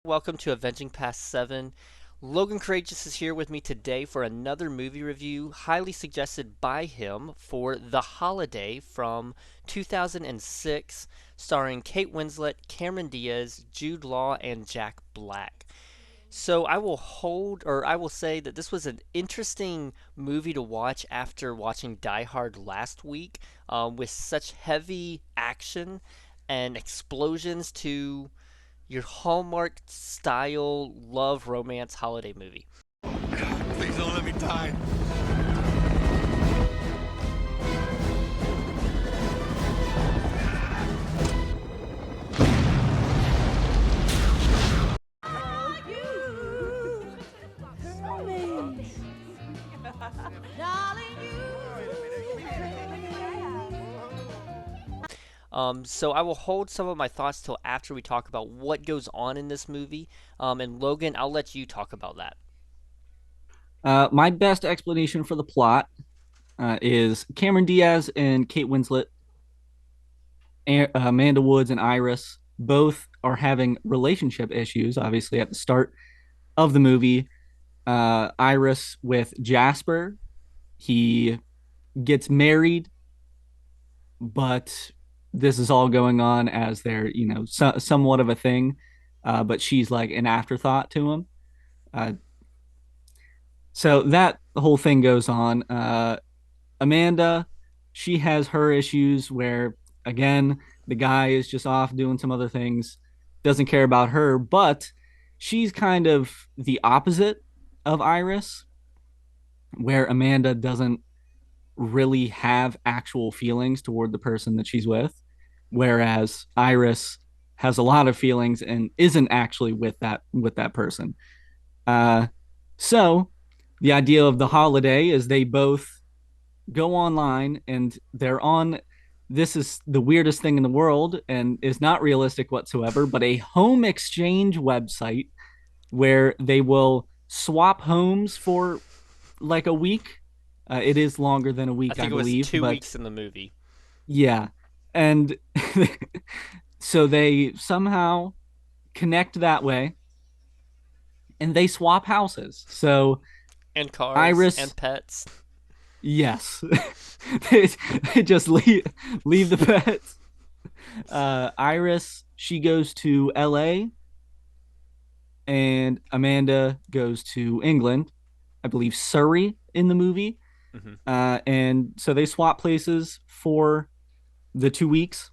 Welcome to Avenging Past 7. Logan Courageous is here with me today for another movie review, highly suggested by him for The Holiday from 2006, starring Kate Winslet, Cameron Diaz, Jude Law, and Jack Black. So I will say that this was an interesting movie to watch after watching Die Hard last week, with such heavy action and explosions to your Hallmark style love romance holiday movie. Please don't let me die. So I will hold some of my thoughts till after we talk about what goes on in this movie. And Logan, I'll let you talk about that. My best explanation for the plot is Cameron Diaz and Kate Winslet, Amanda Woods and Iris both are having relationship issues, obviously, at the start of the movie. Iris with Jasper, he gets married, but this is all going on as they're, somewhat of a thing. But she's like an afterthought to him. Uh, so that whole thing goes on. Amanda, she has her issues where, again, the guy is just off doing some other things, doesn't care about her, but she's kind of the opposite of Iris, where Amanda doesn't really have actual feelings toward the person that she's with, whereas Iris has a lot of feelings and isn't actually with that person. Uh, so the idea of the holiday is they both go online and they're on, this is the weirdest thing in the world and is not realistic whatsoever, but a home exchange website where they will swap homes for like a week. It is longer than a I week, I think it was believe, two but weeks in the movie. yeah. And so they somehow connect that way and they swap houses. So And cars Iris, and pets. yes, they just leave the pets. Iris, she goes to LA and Amanda goes to England, I believe Surrey in the movie. Hmm. And so they swap places for the 2 weeks,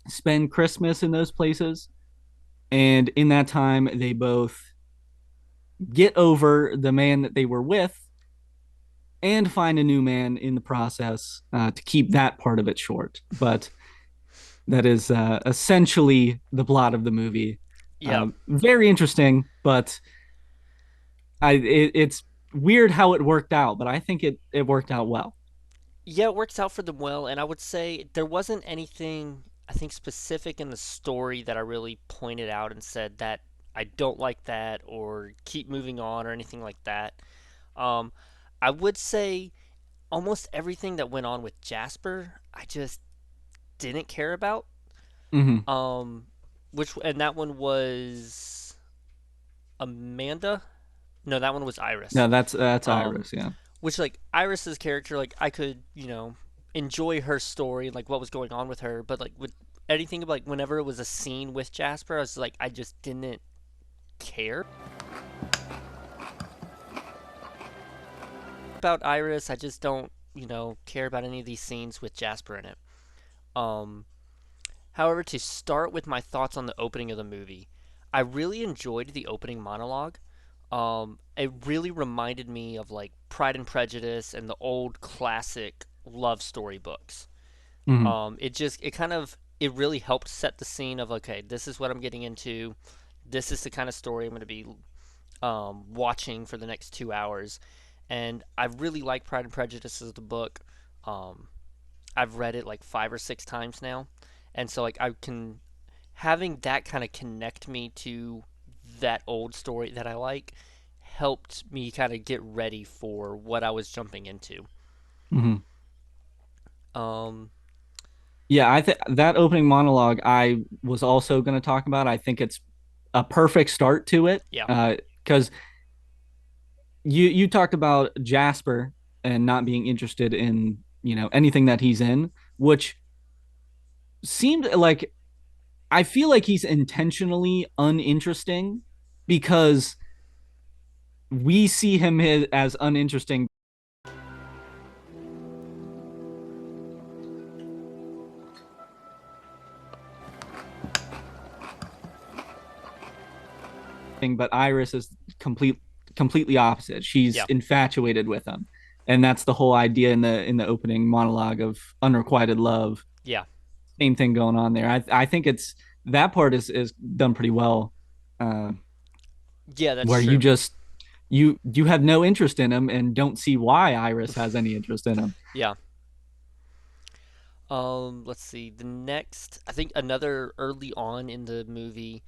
spend Christmas in those places. And in that time, they both get over the man that they were with and find a new man in the process, to keep that part of it short. But that is essentially the plot of the movie. Yeah. Very interesting, but it's weird how it worked out, but I think it worked out well. Yeah, it works out for them well, and I would say there wasn't anything, I think, specific in the story that I really pointed out and said that I don't like that or keep moving on or anything like that. Um, I would say almost everything that went on with Jasper, I just didn't care about. Mm-hmm. Um, and that one was Amanda. No, that one was Iris. No, that's Um, Iris. Yeah. which like Iris's character, like I could, enjoy her story, like what was going on with her, but like with anything like whenever it was a scene with Jasper, I was like, I just didn't care about Iris. I just don't, care about any of these scenes with Jasper in it. Um, However, to start with my thoughts on the opening of the movie, I really enjoyed the opening monologue. It really reminded me of like Pride and Prejudice and the old classic love story books. Mm-hmm. It really helped set the scene of, okay, this is what I'm getting into. This is the kind of story I'm going to be watching for the next 2 hours. And I really like Pride and Prejudice as the book. Um, I've read it like 5 or 6 times now, and so like I can having that kind of connect me to that old story that I like helped me kind of get ready for what I was jumping into. Mm-hmm. Um, Yeah, I think that opening monologue I was also going to talk about. I think it's a perfect start to it. Yeah. Because you talked about Jasper and not being interested in anything that he's in, which seemed like I feel like he's intentionally uninteresting because we see him as uninteresting but Iris is completely opposite. She's Yeah. infatuated with him. And that's the whole idea in the opening monologue of unrequited love. Yeah. Same thing going on there. I think it's that part is done pretty well. Uh, Yeah, that's where you true. just you have no interest in him and don't see why Iris has any interest in him. Yeah. Let's see. The next, I think another early on in the movie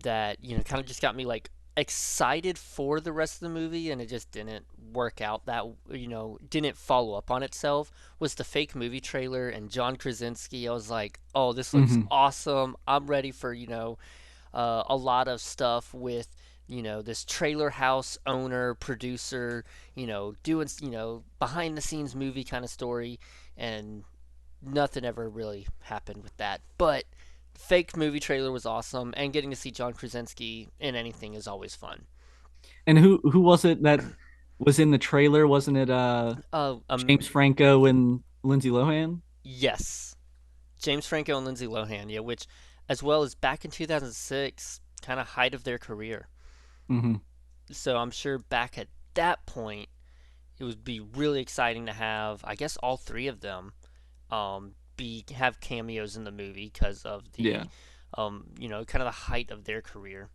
that, kind of just got me like excited for the rest of the movie and it just didn't work out that, didn't follow up on itself was the fake movie trailer and John Krasinski. I was like, "Oh, this looks Mm-hmm. awesome. I'm ready for, a lot of stuff with this trailer house owner producer doing behind the scenes movie kind of story, and nothing ever really happened with that. But fake movie trailer was awesome, and getting to see John Krasinski in anything is always fun. And who was it that was in the trailer? Wasn't it uh um James Franco and Lindsay Lohan? yes, James Franco and Lindsay Lohan, yeah, which as well as back in 2006, kind of height of their career. Mm-hmm. So I'm sure back at that point it would be really exciting to have, I guess, all three of them be have cameos in the movie because of Yeah. the kind of the height of their career.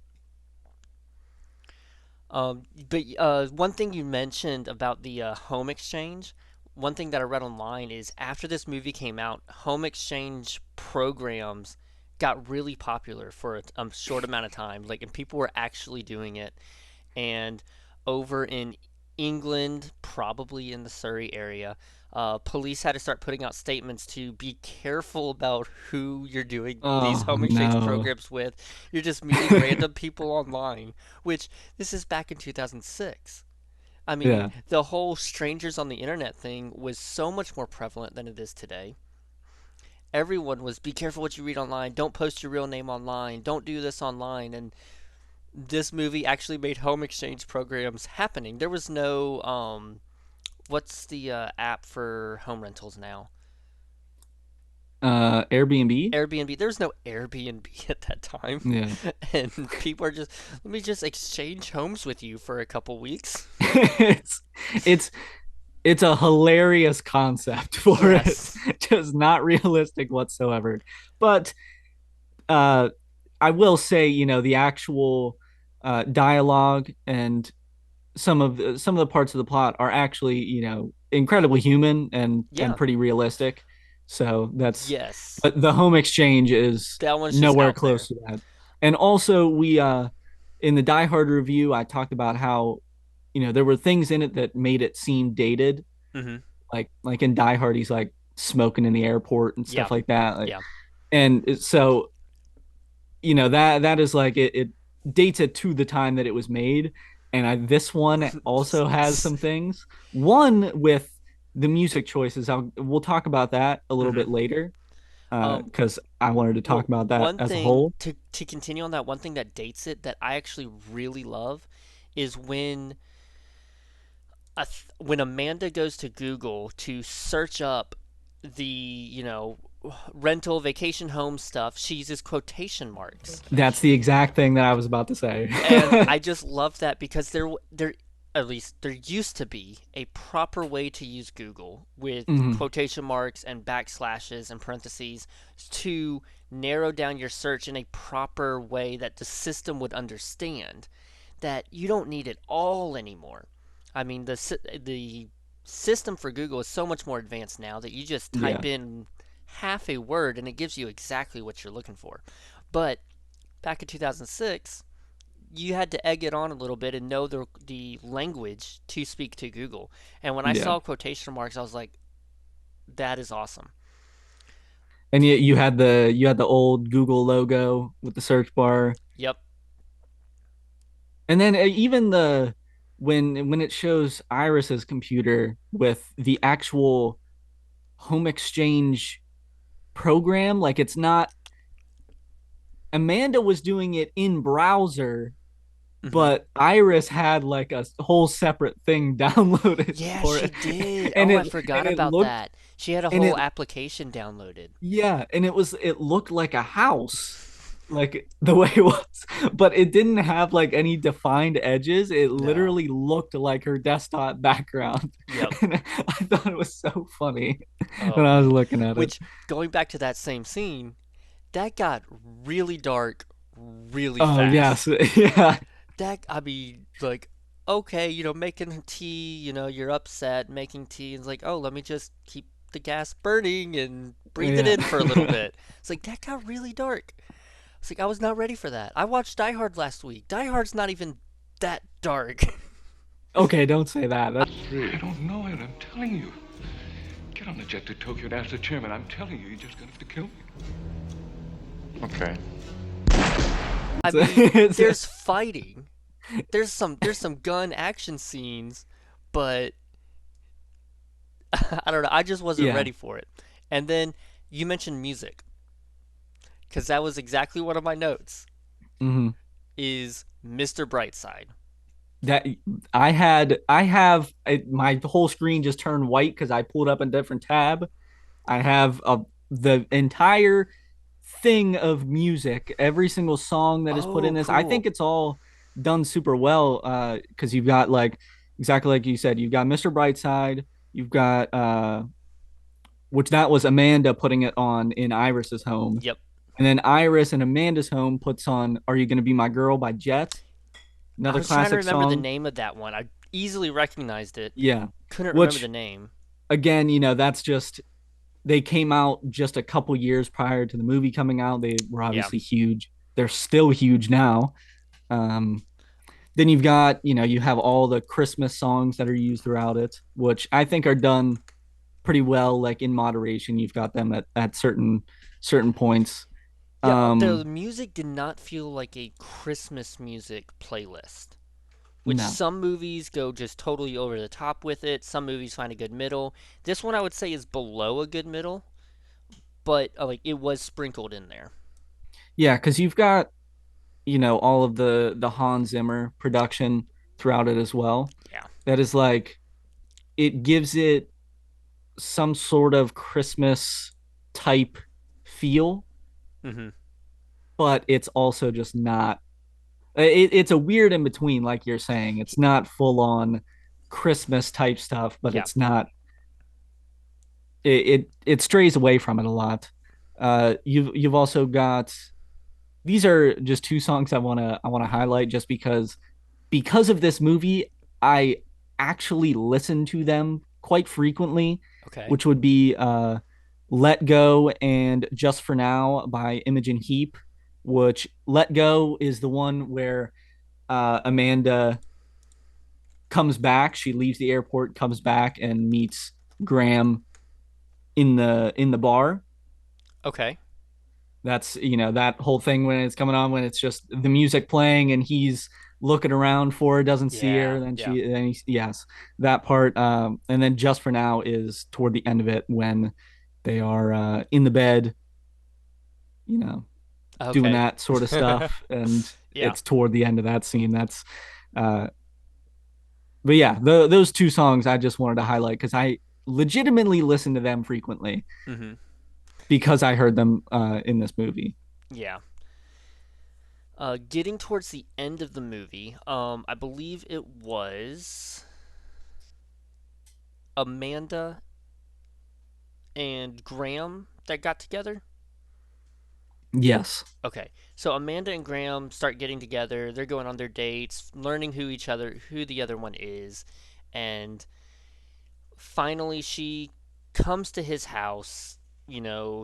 But one thing you mentioned about the home exchange, one thing that I read online is after this movie came out, home exchange programs got really popular for a short amount of time. Like, and people were actually doing it. And over in England, probably in the Surrey area, police had to start putting out statements to be careful about who you're doing these Oh home exchange no. programs with. You're just meeting random people online, which this is back in 2006. I mean, Yeah. the whole strangers on the internet thing was so much more prevalent than it is today. Everyone was be careful what you read online, don't post your real name online, don't do this online, and this movie actually made home exchange programs happening. There was no what's the app for home rentals now? Airbnb. Airbnb. There was no Airbnb at that time, Yeah. and people are just let me just exchange homes with you for a couple weeks. it's it's it's a hilarious concept for it. Yes. Just not realistic whatsoever. But uh I will say, the actual dialogue and some of the parts of the plot are actually, incredibly human and Yeah. pretty realistic. So that's Yes. but the home exchange is That one's just nowhere out close there. to that. And also we in the Die Hard review, I talked about how, there were things in it that made it seem dated. Mhm. Like in Die Hard, he's like smoking in the airport and Yeah. stuff like that. Like, Yeah. so that is like it dates it to the time that it was made. And this one also has Yes. some things. One with the music choices. We'll talk about that a little Mhm. bit later Um because I wanted to talk well, about that one as a thing whole. to continue on that, one thing that dates it that I actually really love is when Amanda goes to Google to search up the, rental vacation home stuff, she uses quotation marks. That's the exact thing that I was about to say. And I just love that because there at least there used to be a proper way to use Google with Mhm. quotation marks and backslashes and parentheses to narrow down your search in a proper way that the system would understand. That you don't need it all anymore. I mean, the system for Google is so much more advanced now that you just Yeah. type in half a word and it gives you exactly what you're looking for. But back in 2006, you had to egg it on a little bit and know the language to speak to Google. And when I Yeah. saw quotation marks, I was like, that is awesome. And you had the old Google logo with the search bar. Yep. And then even when it shows Iris's computer with the actual home exchange program, like it's not Amanda was doing it in browser, Hmm. but Iris had like a whole separate thing downloaded Yeah, for she it. did. And Oh, I it forgot and it about looked that. She had a and it whole application downloaded. yeah, and it looked like a house. Like the way it was, but it didn't have like any defined edges. It No. literally looked like her desktop background. Yep. And I thought it was so funny Oh when I was man. looking at it. Which, going back to that same scene, that got really dark really Oh fast. yes, yeah, That, I mean, like, okay, making tea, you're upset, making tea, and it's like, oh, let me just keep the gas burning and breathe it yeah. in for a little bit. It's like, that got really dark. It's like, I was not ready for that. I watched Die Hard last week. Die Hard's not even that dark. Okay, don't say that. That's I don't know it, I'm telling you. Get on the jet to Tokyo and ask the chairman. I'm telling you, you're just gonna have to kill me. Okay. I mean, there's fighting. There's some gun action scenes, but I don't know. I just wasn't yeah. ready for it. And then you mentioned music, because that was exactly one of my notes. Hmm. Is Mr. Brightside. That I have my whole screen just turned white because I pulled up a different tab. I have the entire thing of music, every single song that is put in Oh, this. I think cool. it's all done super well because you've got like exactly like you said, you've got Mr. Brightside, you've got which that was Amanda putting it on in Iris's home. Yep. And then Iris and Amanda's home puts on Are You Gonna Be My Girl by Jet, I another was trying to classic remember the song. name of that one. I easily recognized it. Yeah. Couldn't remember the Which name. again, that's just they came out just a couple years prior to the movie coming out. They were Yeah. obviously huge. They're still huge now. Um, then you've got, you have all the Christmas songs that are used throughout it, which I think are done pretty well, like in moderation. You've got them at certain points. Yeah, the Um, music did not feel like a Christmas music playlist, which no. some movies go just totally over the top with it. Some movies find a good middle. This one I would say is below a good middle, but like it was sprinkled in there. Yeah, because you've got, all of the Hans Zimmer production throughout it as well. Yeah. That is like it gives it some sort of Christmas type feel, Mm-hmm. but it's also just not. It's a weird in between, like you're saying. It's not full on Christmas type stuff, but Yeah. it's not. It strays away from it a lot. You've also got these are just two songs I wanna highlight just because of this movie. I actually listen to them quite frequently, Okay. which would be "Let Go" and "Just for Now" by Imogen Heap. Which "Let Go" is the one where Amanda comes back. She leaves the airport, comes back, and meets Graham in the bar. Okay. That's that whole thing when it's coming on, when it's just the music playing and he's looking around for her, doesn't see Yeah. her, then Yeah. yes, that part. And then "Just for Now" is toward the end of it when they are in the bed, you know, doing Okay. that sort of stuff, and Yeah. it's toward the end of that scene. That's uh but yeah, those two songs I just wanted to highlight because I legitimately listen to them frequently Mm-hmm. because I heard them in this movie. Yeah. Getting towards the end of the movie, I believe it was Amanda and Graham that got together. Yes. Okay, so Amanda and Graham start getting together. They're going on their dates, learning who the other one is, and finally she comes to his house.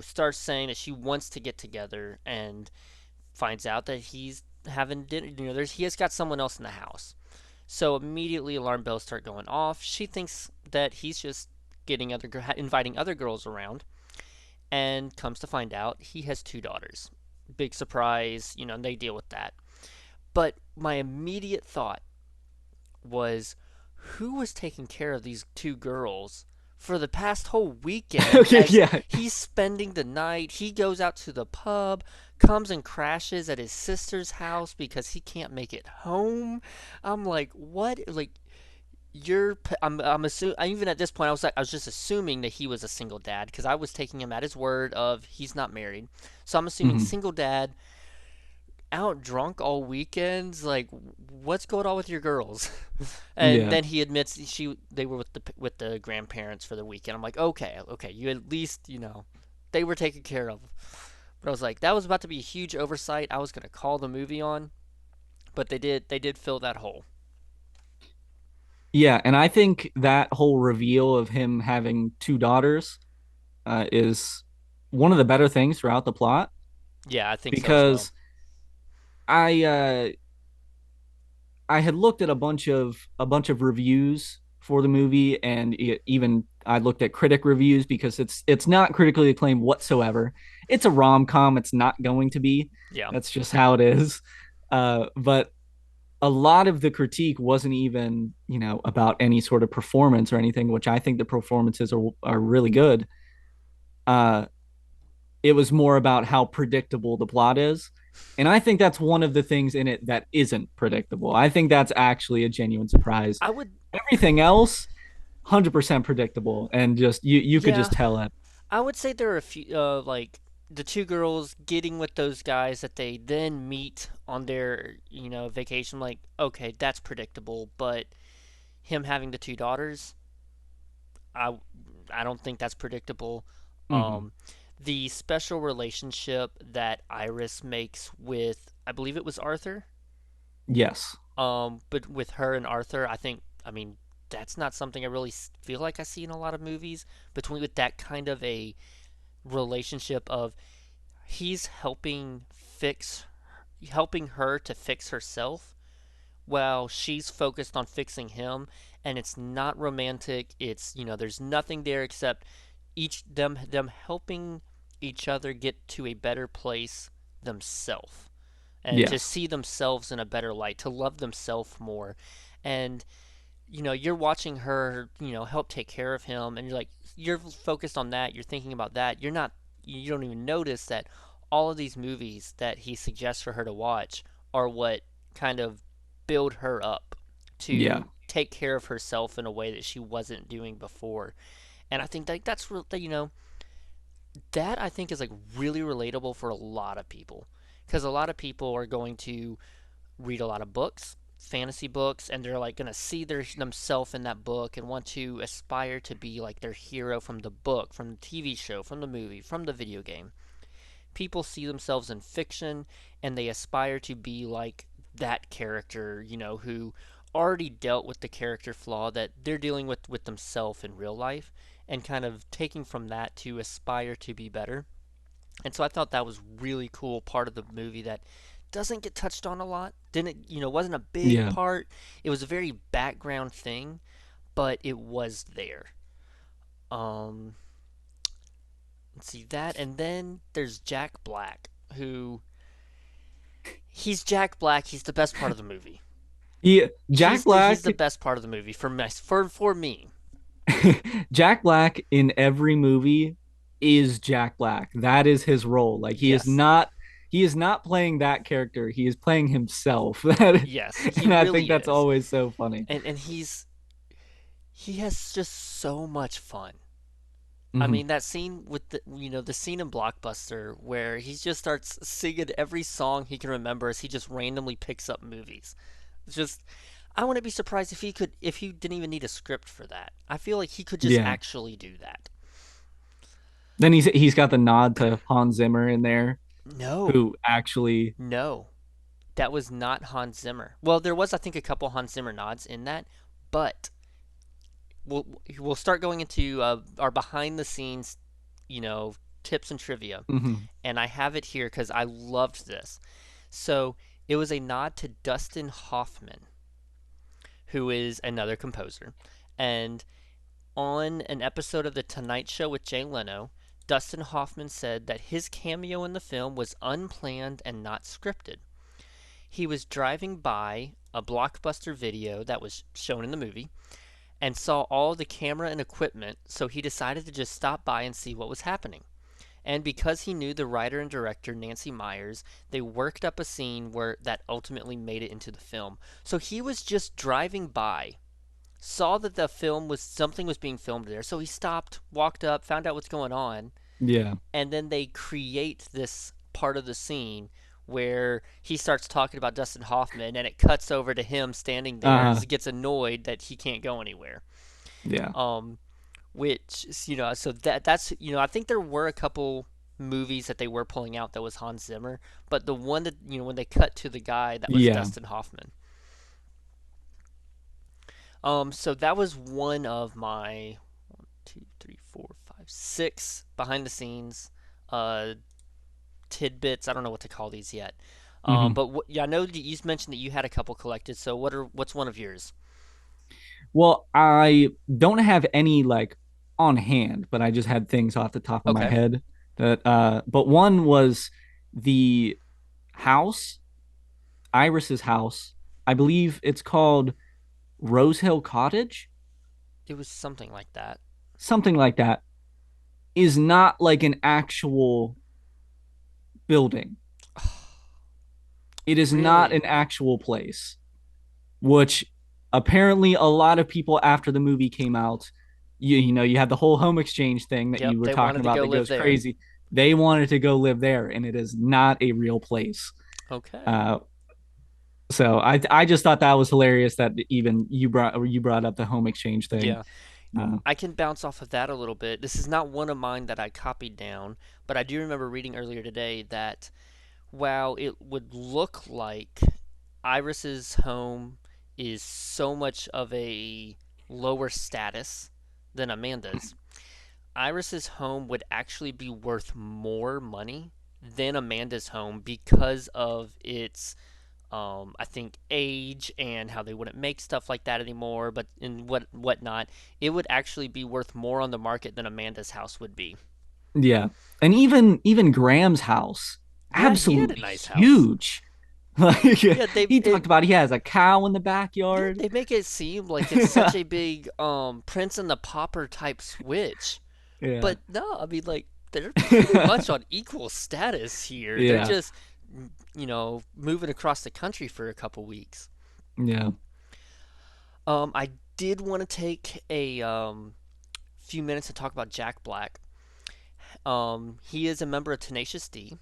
Starts saying that she wants to get together, and finds out that he's having dinner. He has got someone else in the house. So immediately alarm bells start going off. She thinks that he's just inviting other girls around, and comes to find out he has two daughters. Big surprise, and they deal with that. But my immediate thought was, who was taking care of these two girls for the past whole weekend Okay, as yeah. he's spending the night? He goes out to the pub, comes and crashes at his sister's house because he can't make it home. I'm like, what? Like, I'm assuming, even at this point, I was just assuming that he was a single dad because I was taking him at his word of he's not married. So I'm assuming Mhm. single dad, out drunk all weekends. Like, what's going on with your girls? And Yeah. then he admits they were with the grandparents for the weekend. I'm like, okay, okay, you at least they were taken care of. But I was like, that was about to be a huge oversight. I was gonna call the movie on, but they did fill that hole. Yeah, and I think that whole reveal of him having two daughters is one of the better things throughout the plot Yeah, I think so as well. because I uh I had looked at a bunch of reviews for the movie, and even I looked at critic reviews because it's not critically acclaimed whatsoever. It's a rom com. It's not going to be. Yeah. That's just how it is. But a lot of the critique wasn't even about any sort of performance or anything, which I think the performances are really good. Uh, it was more about how predictable the plot is. And I think that's one of the things in it that isn't predictable. I think that's actually a genuine surprise. I would, Everything else, 100% predictable. And just, you could yeah, just tell it. I would say there are a few, like the two girls getting with those guys that they then meet on their, vacation. Like, okay, that's predictable, but him having the two daughters, I, I don't think that's predictable. Mm-hmm. Um, the special relationship that Iris makes with, I believe it was Arthur. Yes. But with her and Arthur, I mean, that's not something I really feel like I see in a lot of movies. Between with that kind of a relationship of he's helping her to fix herself while she's focused on fixing him, and it's not romantic. It's, there's nothing there except them helping each other get to a better place themselves and to Yes. see themselves in a better light, to love themselves more. And you're watching her, help take care of him, and you're focused on that. You're thinking about that. You don't even notice that all of these movies that he suggests for her to watch are what kind of build her up Yeah. to take care of herself in a way that she wasn't doing before. And I think that's that I think is like really relatable for a lot of people because a lot of people are going to read a lot of books, fantasy books, and they're like going to see themselves in that book and want to aspire to be like their hero from the book, from the TV show, from the movie, from the video game. People see themselves in fiction and they aspire to be like that character, who already dealt with the character flaw that they're dealing with themselves in real life and kind of taking from that to aspire to be better. And so I thought that was really cool part of the movie that doesn't get touched on a lot. Didn't, wasn't a big Yeah. part. It was a very background thing, but it was there. Um, let's see that, and then there's Jack Black, who he's Jack Black. He's the best part of the movie. Jack He's Black the best part of the movie for me. Jack Black in every movie is Jack Black. That is his role. Like Yes, he is not playing that character. He is playing himself. That yes, he and I think really that's is, always so funny. and he has just so much fun. I Hmm. mean that scene with the scene in Blockbuster where he just starts singing every song he can remember as he just randomly picks up movies. It's just I wouldn't be surprised if he didn't even need a script for that. I feel like he could just Yeah. actually do that. Then he's got the nod to Hans Zimmer in there, No, who actually. no, that was not Hans Zimmer. Well, there was I think a couple Hans Zimmer nods in that, but we'll we'll start going into our behind the scenes, tips and trivia, Mhm. and I have it here because I loved this. So it was a nod to Dustin Hoffman, who is another composer, and on an episode of The Tonight Show with Jay Leno, Dustin Hoffman said that his cameo in the film was unplanned and not scripted. He was driving by a Blockbuster video that was shown in the movie and saw all the camera and equipment, so he decided to just stop by and see what was happening. And because he knew the writer and director Nancy Meyers, they worked up a scene where that ultimately made it into the film. So he was just driving by, saw that the film was something was being filmed there, so he stopped, walked up, found out what's going on, Yeah. and then they create this part of the scene where he starts talking about Dustin Hoffman and it cuts over to him standing there Uh and gets annoyed that he can't go anywhere. yeah. Um, which so that's I think there were a couple movies that they were pulling out that was Hans Zimmer, but the one that when they cut to the guy that was Yeah. Dustin Hoffman. So that was one of my one, two, three, four, five, six behind the scenes uh tidbits. I don't know what to call these yet. Hmm. But yeah, I know that you mentioned that you had a couple collected. So what's one of yours? Well, I don't have any like on hand, but I just had things off the top of my Okay, head that but one was the house, Iris's house. I believe it's called Rose Hill Cottage, it was something like that. something like that, is not like an actual building. It is not Really? an actual place, which apparently a lot of people after the movie came out, you had the whole home exchange thing that you Yep, were they talking wanted to about go that live goes there. crazy. They wanted to go live there, and it is not a real place. Okay. Uh, so I just thought that was hilarious that even you brought up the home exchange thing. Yeah. Uh, I can bounce off of that a little bit. This is not one of mine that I copied down, but I do remember reading earlier today that while it would look like Iris's home is so much of a lower status than Amanda's, Iris's home would actually be worth more money than Amanda's home because of its I think age and how they wouldn't make stuff like that anymore, but in whatnot, it would actually be worth more on the market than Amanda's house would be. yeah, and even Graham's house, Yeah, he had a absolutely nice house. huge. Like Yeah, he talked about, he has a cow in the backyard. they make it seem like it's such a big Prince and the Pauper type switch, Yeah, but no, I mean like they're pretty much on equal status here. They're yeah, just moving across the country for a couple weeks. yeah. I did want to take a few minutes to talk about Jack Black. He is a member of Tenacious D,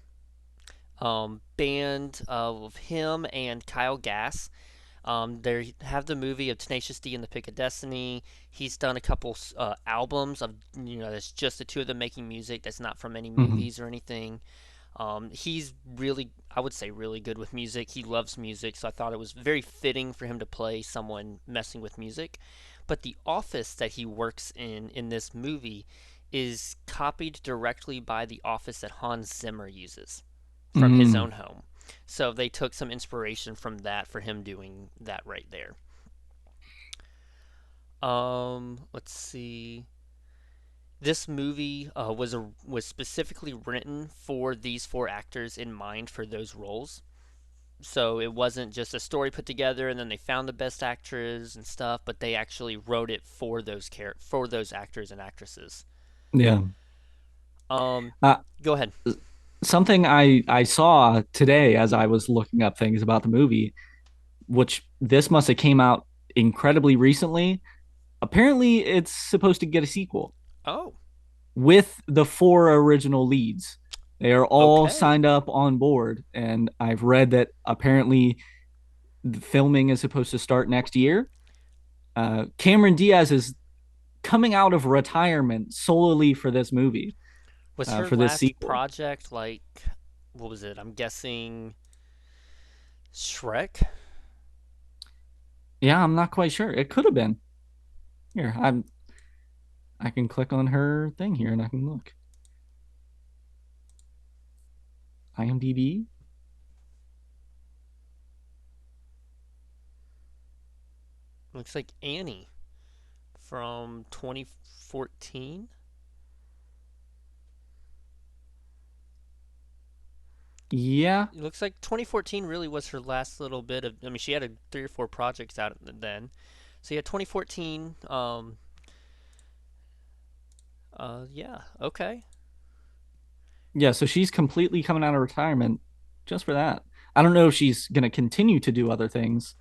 band of him and Kyle Gass. They have the movie of Tenacious D and the Pick of Destiny. He's done a couple albums of that's just the two of them making music. That's not from any Hmm. movies or anything. He's really, I would say, really good with music. He loves music, so I thought it was very fitting for him to play someone messing with music. But the office that he works in this movie is copied directly by the office that Hans Zimmer uses from his Mm. own home. So they took some inspiration from that for him doing that right there. Let's see. This movie was specifically written for these four actors in mind for those roles. So it wasn't just a story put together and then they found the best actors and stuff, but they actually wrote it for for those actors and actresses. Yeah. Um, Uh, Go ahead. Something I saw today as I was looking up things about the movie, which this must have came out incredibly recently. Apparently, it's supposed to get a sequel Oh, with the four original leads. They are all okay. signed up on board, and I've read that apparently the filming is supposed to start next year. Cameron Diaz is coming out of retirement solely for this movie, Was her for this last sequel. project like what was it? I'm guessing Shrek. Yeah, I'm not quite sure. It could have been. Here, I can click on her thing here and I can look. IMDb. Looks like Annie from 2014. Yeah. It looks like 2014 really was her last little bit of. I mean, she had 3 or 4 projects out then. So yeah, 2014. Yeah. Okay. Yeah, so she's completely coming out of retirement just for that. I don't know if she's going to continue to do other things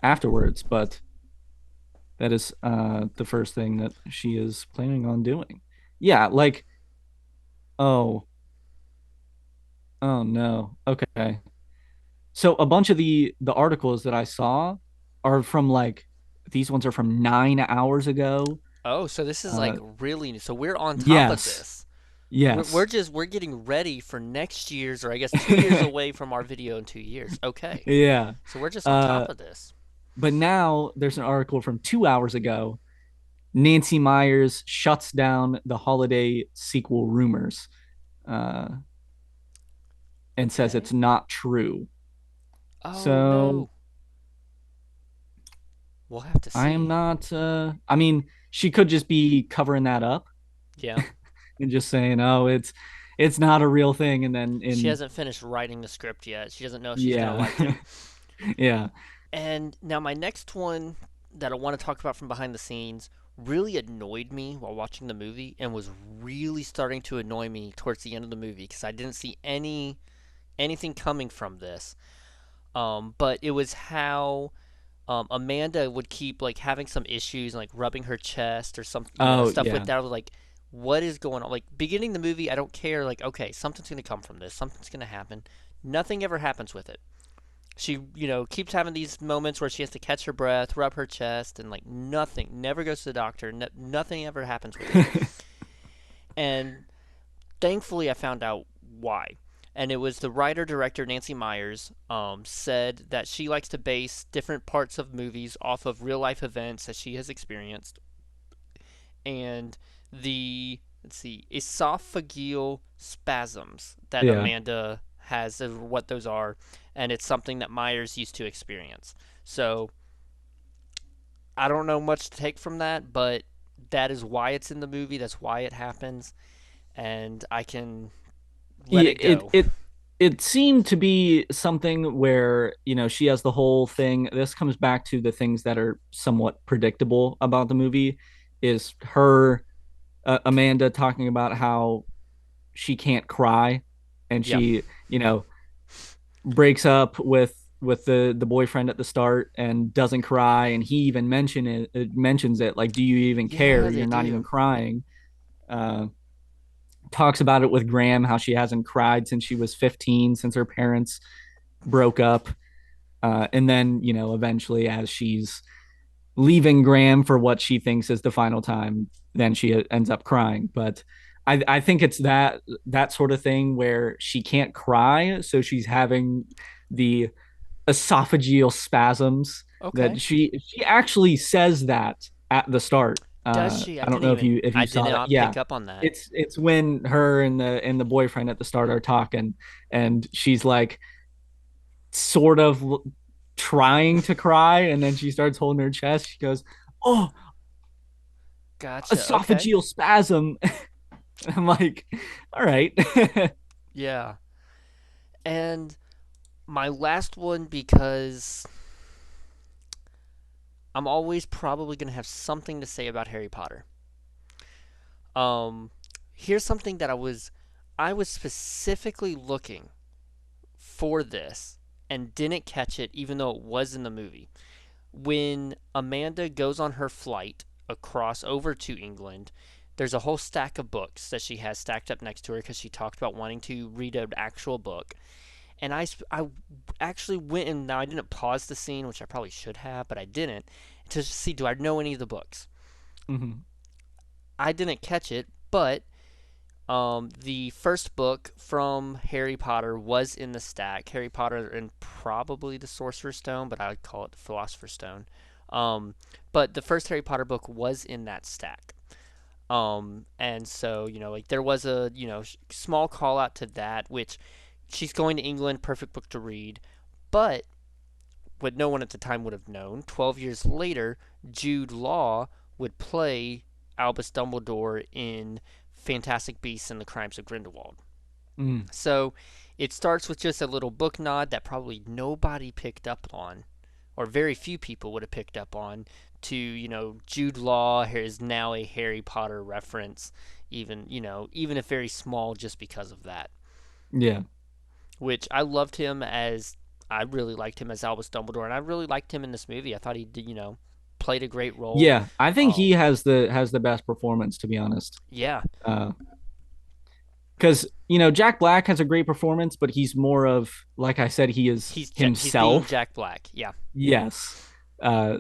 afterwards, but that is the first thing that she is planning on doing. Yeah, like, oh, oh no. Okay. So a bunch of the articles that I saw are from like these ones are from 9 hours ago. Oh, so this is like Uh, really. So we're on top of yes, this. We're yes, just we're getting ready for next year's, or I guess 2 years away from our video in 2 years. Okay. yeah. So we're just on Uh, top of this. but now there's an article from 2 hours ago. Nancy Myers shuts down the holiday sequel rumors, uh, and says Okay. it's not true. Oh So no. We'll have to I am see. not. I mean, she could just be covering that up Yeah. and just saying, "Oh, it's not a real thing," and then She in hasn't finished writing the script yet. She doesn't know if she's gonna yeah, like it. yeah, And now my next one that I want to talk about from behind the scenes really annoyed me while watching the movie and was really starting to annoy me towards the end of the movie because I didn't see anything coming from this. But it was how Amanda would keep like having some issues, like rubbing her chest or some, oh stuff with yeah, that. Like, what is going on? Like, beginning the movie, I don't care. Like, okay, something's gonna come from this. Something's gonna happen. Nothing ever happens with it. She, keeps having these moments where she has to catch her breath, rub her chest, and like nothing. Never goes to the doctor. Nothing ever happens with it. And thankfully, I found out why. And it was the writer director Nancy Myers said that she likes to base different parts of movies off of real life events that she has experienced, and the let's see esophageal spasms that yeah. Amanda has, what those are, and it's something that Myers used to experience. So I don't know much to take from that, but that is why it's in the movie. That's why it happens, and I can let Yeah, it go. it seemed to be something where she has the whole thing. This comes back to the things that are somewhat predictable about the movie, is her Amanda talking about how she can't cry, and Yeah. she breaks up with the boyfriend at the start and doesn't cry, and he even mentions it, like, do you even care, Yeah, they you're not even do. crying. uh Talks about it with Graham, how she hasn't cried since she was 15, since her parents broke up. And then eventually, as she's leaving Graham for what she thinks is the final time, then she ends up crying. But I think it's that sort of thing where she can't cry, so she's having the esophageal spasms that Okay. she actually says that at the start. Does she? I I don't couldn't know if even. you I did saw that. not Yeah, pick up on that. it's when her and the boyfriend at the start are talking, and she's like sort of trying to cry, and then she starts holding her chest. She goes, "Oh, Gotcha. Okay. esophageal spasm." I'm like, "All right." Yeah. And my last one, because I'm always probably going to have something to say about Harry Potter. Um, Here's something that I was specifically looking for this and didn't catch it, even though it was in the movie. When Amanda goes on her flight across over to England, there's a whole stack of books that she has stacked up next to her because she talked about wanting to read an actual book. And I actually went, and now I didn't pause the scene, which I probably should have, but I didn't, to see, do I know any of the books. Mhm. I didn't catch it, but the first book from Harry Potter was in the stack. Harry Potter and probably the Sorcerer's Stone, but I would call it the Philosopher's Stone. Um, but the first Harry Potter book was in that stack. And so, like there was a, small call out to that, which she's going to England, perfect book to read. But what no one at the time would have known, 12 years later, Jude Law would play Albus Dumbledore in Fantastic Beasts and the Crimes of Grindelwald. Mm. So it starts with just a little book nod that probably nobody picked up on, or very few people would have picked up on, to, Jude Law is now a Harry Potter reference, even, even if very small, just because of that. Yeah. Which I loved him as, I really liked him as Albus Dumbledore, and I really liked him in this movie. I thought he did, played a great role. Yeah, I think he Um, has the best performance, to be honest. yeah, Uh, because Jack Black has a great performance, but he's more of, like I said, he is he's being himself. Jack Black. Yeah. Yes.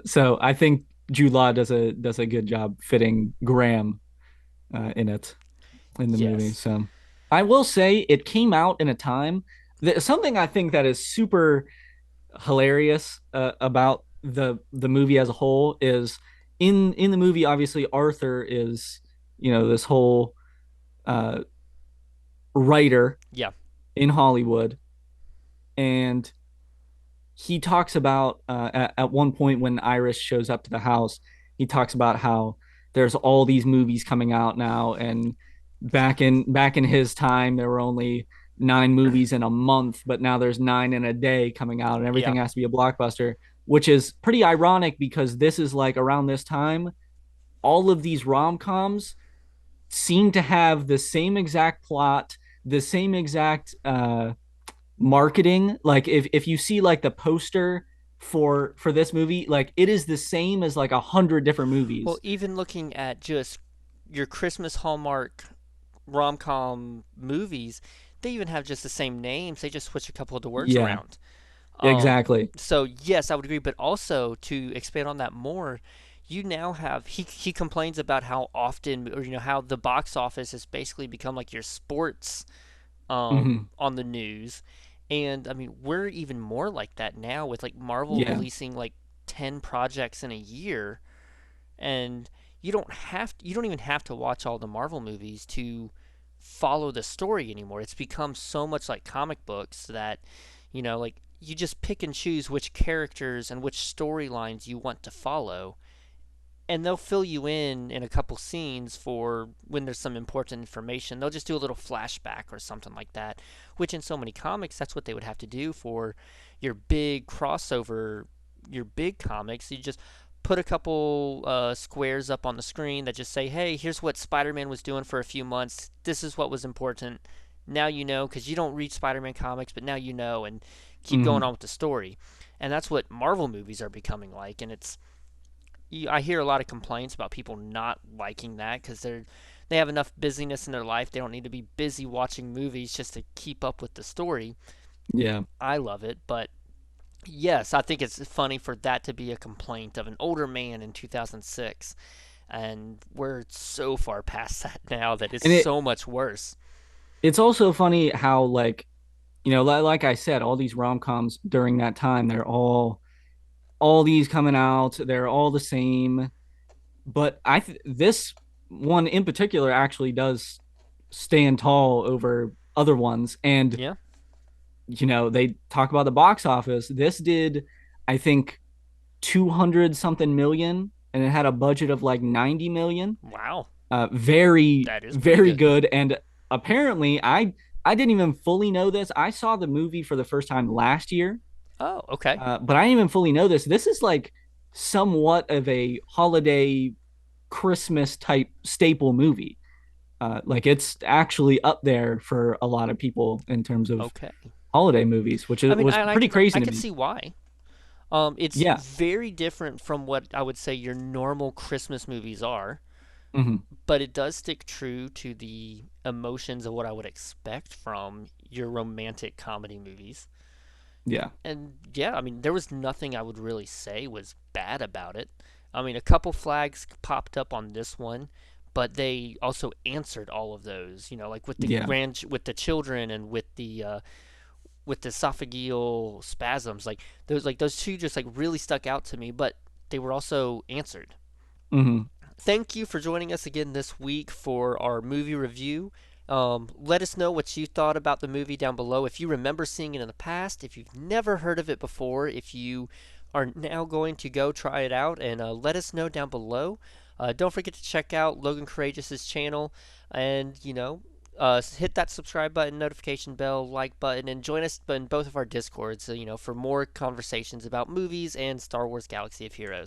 So I think Jude Law does a good job fitting Graham in the movie. Yes. So I will say it came out in a time that something I think that is super hilarious about the movie as a whole is in the movie. Obviously, Arthur is this whole uh, writer Yeah. in Hollywood, and he talks about at one point when Iris shows up to the house, he talks about how there's all these movies coming out now, and back in his time there were only 9 movies in a month, but now there's 9 in a day coming out, and Yeah. everything has to be a blockbuster, which is pretty ironic because this is like around this time all of these rom-coms seem to have the same exact plot, the same exact marketing. Like if you see like the poster for this movie, like it is the same as like 100 different Well, movies. even looking at just your Christmas Hallmark rom com movies, they even have just the same names. They just switch a couple of the words Yeah, around. exactly. So yes, I would agree. But also to expand on that more, you now have he complains about how often, or how the box office has basically become like your sports Hmm. on the news. And I mean, we're even more like that now with like Marvel Yeah, releasing like 10 projects in a year, and you don't even have to watch all the Marvel movies to follow the story anymore. It's become so much like comic books that, like you just pick and choose which characters and which storylines you want to follow, and they'll fill you in a couple scenes for when there's some important information. They'll just do a little flashback or something like that, which in so many comics that's what they would have to do for your big crossover, your big comics. You just put a couple squares up on the screen that just say, hey, here's what Spider-Man was doing for a few months, this is what was important, now you know, because you don't read Spider-Man comics, but now you know, and keep going hmm on with the story. And that's what Marvel movies are becoming like. And I hear a lot of complaints about people not liking that because they have enough busyness in their life. They don't need to be busy watching movies just to keep up with the story. yeah. I love it, but yes, I think it's funny for that to be a complaint of an older man in 2006, and we're so far past that now that it's And so much worse. it's also funny how, like, like I said, all these rom-coms during that time, they're all these coming out, they're all the same. But this one in particular actually does stand tall over other ones. And Yeah. they talk about the box office. This did, I think, 200 something million, and it had a budget of like 90 million. Wow. Very, That is pretty very good. good. And apparently, I didn't even fully know this. I saw the movie for the first time last year, Oh, okay. but I didn't even fully know this. This is like somewhat of a holiday Christmas type staple movie. Like it's actually up there for a lot of people in terms of Okay. holiday movies, which I mean, was pretty I crazy to can me. see why. It's Yeah. very different from what I would say your normal Christmas movies are, Hmm. but it does stick true to the emotions of what I would expect from your romantic comedy movies. Yeah. And yeah, I mean, there was nothing I would really say was bad about it. I mean, a couple flags popped up on this one, but they also answered all of those. Like with the Yeah. with the children and with the esophageal spasms. Like those two just like really stuck out to me, but they were also answered. Hmm. Thank you for joining us again this week for our movie review. Let us know what you thought about the movie down below. If you remember seeing it in the past, if you've never heard of it before, if you are now going to go try it out, and let us know down below. Don't forget to check out Logan Courageous's channel, and hit that subscribe button, notification bell, like button, and join us in both of our Discords, for more conversations about movies and Star Wars Galaxy of Heroes.